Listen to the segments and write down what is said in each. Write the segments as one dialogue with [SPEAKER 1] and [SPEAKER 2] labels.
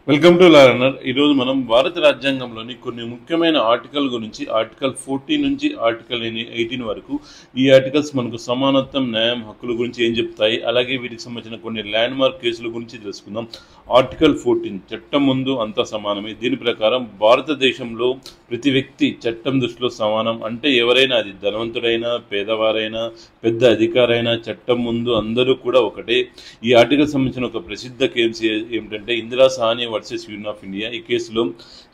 [SPEAKER 1] Welcome to learner. ఈరోజు మనం భారత రాజ్యాంగంలోని కొన్ని ముఖ్యమైన ఆర్టికల్ గురించి ఆర్టికల్ 14 నుంచి ఆర్టికల్ 18 వరకు ఈ ఆర్టికల్స్ మనకు సమానత్వం, న్యాయం, హక్కుల గురించి ఏం చెప్తాయి, అలాగే వీటికి సంబంధించిన కొన్ని ల్యాండ్ మార్క్ కేసుల గురించి తెలుసుకుందాం. ఆర్టికల్ 14 చట్టం ముందు అంతా సమానమే. దీని ప్రకారం భారతదేశంలో ప్రతి వ్యక్తి చట్టం దృష్టిలో సమానం. అంటే ఎవరైనా, అది ధనవంతుడైనా, పేదవారైనా, పెద్ద అధికారైనా, చట్టం ముందు అందరూ కూడా ఒకటే. ఈ ఆర్టికల్ సంబంధించిన ఒక ప్రసిద్ధ కేసు ఏమిటంటే Indira Sawhney versus union of India. ఈ కేసులో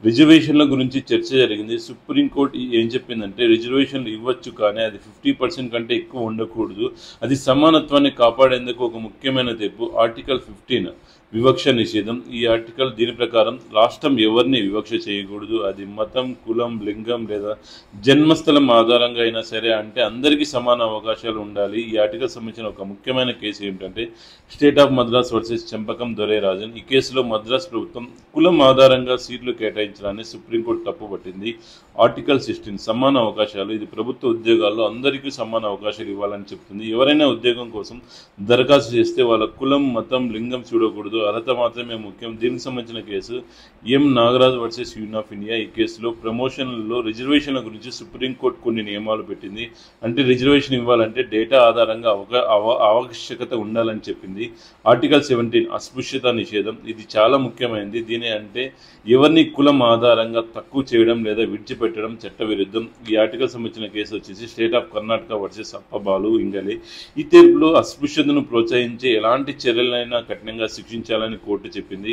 [SPEAKER 1] రిజర్వేషన్ల గురించి చర్చ జరిగింది. సుప్రీంకోర్టు ఏం చెప్పిందంటే రిజర్వేషన్లు ఇవ్వచ్చు, కానీ అది 50% కంటే ఎక్కువ ఉండకూడదు. అది సమానత్వాన్ని కాపాడేందుకు ఒక ముఖ్యమైన తీర్పు. ఆర్టికల్ 15 వివక్ష నిషేధం. ఈ ఆర్టికల్ దీని ప్రకారం రాష్ట్రం ఎవరిని వివక్ష చేయకూడదు. అది మతం, కులం, లింగం లేదా జన్మస్థలం ఆధారంగా అయినా సరే, అంటే అందరికీ సమాన అవకాశాలు ఉండాలి. ఈ ఆర్టికల్ సంబంధించిన ఒక ముఖ్యమైన కేసు ఏమిటంటే State of Madras versus Champakam Dorairajan. ఈ కేసులో మద్రాస్ ప్రభుత్వం కులం ఆధారంగా సీట్లు కేటాయించడాన్ని సుప్రీంకోర్టు తప్పుపట్టింది. ఆర్టికల్ 16 సమాన అవకాశాలు. ఇది ప్రభుత్వ ఉద్యోగాల్లో అందరికీ సమాన అవకాశాలు ఇవ్వాలని చెప్తుంది. ఎవరైనా ఉద్యోగం కోసం దరఖాస్తు చేస్తే వాళ్ళ కులం, మతం, లింగం చూడకూడదు, అర్హత మాత్రమే ముఖ్యం. దీనికి సంబంధించిన case M Nagaraj versus union of India. ఈ కేసులో ప్రమోషన్లలో రిజర్వేషన్ల గురించి సుప్రీంకోర్టు కొన్ని నియమాలు పెట్టింది. అంటే రిజర్వేషన్ ఇవ్వాలంటే డేటా ఆధారంగా ఆవశ్యకత ఉండాలని చెప్పింది. ఆర్టికల్ 17 అస్పృశ్యత నిషేధం. ఇది చాలా ముఖ్యమైనది. దీని అంటే ఎవరిని కులం ఆధారంగా తక్కువ చేయడం లేదా విడిచిపెట్టడం చట్టవిరుద్ధం. ఈ ఆర్టికల్ సంబంధించిన కేసు వచ్చేసి State of Karnataka versus Appabalu Ingale. ఈ తీర్పులో అస్పృశ్యతను ప్రోత్సహించే ఎలాంటి చర్యలైనా కఠినంగా శిక్షించాలని కోర్టు చెప్పింది.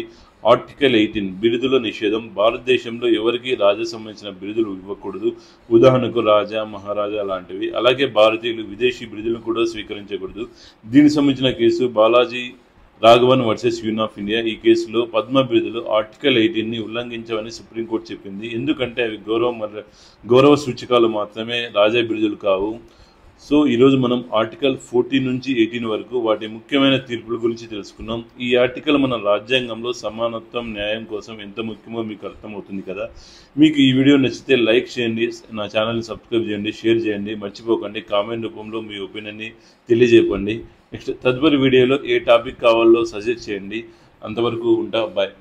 [SPEAKER 1] ఆర్టికల్ 18 బిరుదుల నిషేధం. భారతదేశంలో ఎవరికి రాజా సంబంధించిన బిరుదులు ఇవ్వకూడదు. ఉదాహరణకు రాజా, మహారాజా లాంటివి. అలాగే భారతీయులు విదేశీ బిరుదులను కూడా స్వీకరించకూడదు. దీనికి సంబంధించిన case Balaji Raghavan versus union of India. ఈ కేసులో పద్మ బిరుదులు ఆర్టికల్ 18ని ఉల్లంఘించవని సుప్రీంకోర్టు చెప్పింది. ఎందుకంటే అవి గౌరవ సూచకాలు మాత్రమే, రాజా బిరుదులు కావు. సో ఈరోజు మనం ఆర్టికల్ 14 నుంచి 18 వరకు వాటి ముఖ్యమైన తీర్పుల గురించి తెలుసుకున్నాం. ఈ ఆర్టికల్ మన రాజ్యాంగంలో సమానత్వం, న్యాయం కోసం ఎంత ముఖ్యమో మీకు అర్థమవుతుంది కదా. మీకు ఈ వీడియో నచ్చితే లైక్ చేయండి, నా ఛానల్ని సబ్స్క్రైబ్ చేయండి, షేర్ చేయండి, మర్చిపోకండి. కామెంట్ రూపంలో మీ ఒపీనియన్ని తెలియజేయండి. నెక్స్ట్ తదుపరి వీడియోలో ఏ టాపిక్ కావాలో సజెస్ట్ చేయండి. అంతవరకు ఉంటా, బాయ్.